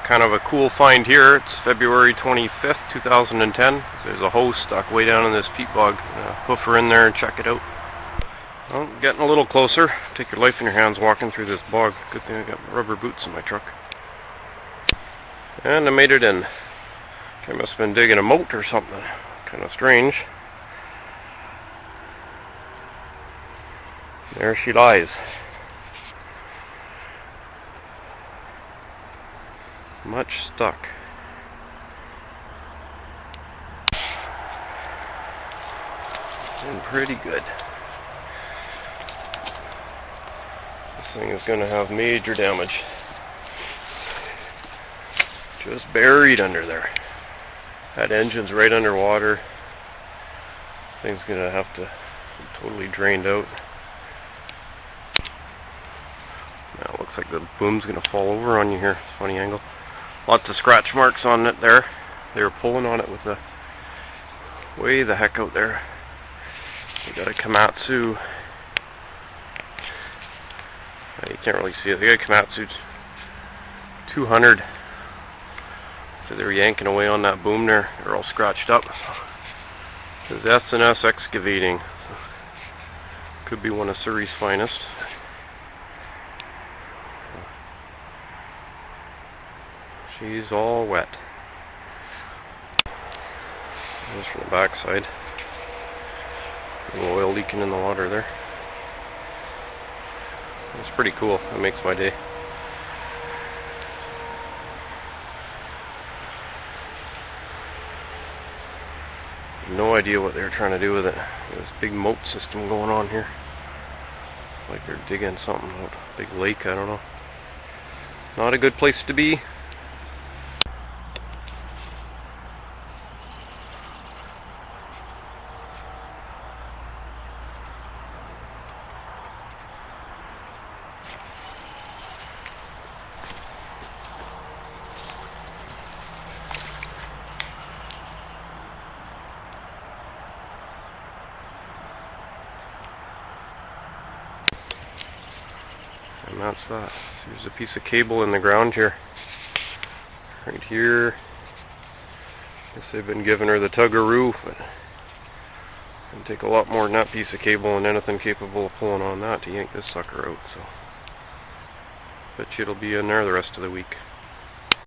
Kind of a cool find here. It's February 25th, 2010. There's a hose stuck way down in this peat bog. Hoof her in there and check it out. Well, getting a little closer. Take your life in your hands walking through this bog. Good thing I got rubber boots in my truck. And I made it in. I must have been digging a moat or something. Kind of strange. There she lies. Much stuck. And pretty good. This thing is going to have major damage. Just buried under there. That engine's right underwater. Thing's going to have to be totally drained out. Now it looks like the boom's going to fall over on you here. Funny angle. Lots of scratch marks on it there. They were pulling on it with the way the heck out there. We got a Komatsu. You can't really see it. They got a Komatsu 200. So they were yanking away on that boom there. They're all scratched up. This is S&S Excavating. Could be one of Surrey's finest. She's all wet. Just from the back side. A little oil leaking in the water there. It's pretty cool. It makes my day. No idea what they're trying to do with it. There's a big moat system going on here. Like they're digging something out. Big lake, I don't know. Not a good place to be. And that's that. There's a piece of cable in the ground here. Right here. Guess they've been giving her the tuggaroo, but it'll take a lot more than that piece of cable and anything capable of pulling on that to yank this sucker out. So, bet you it'll be in there the rest of the week.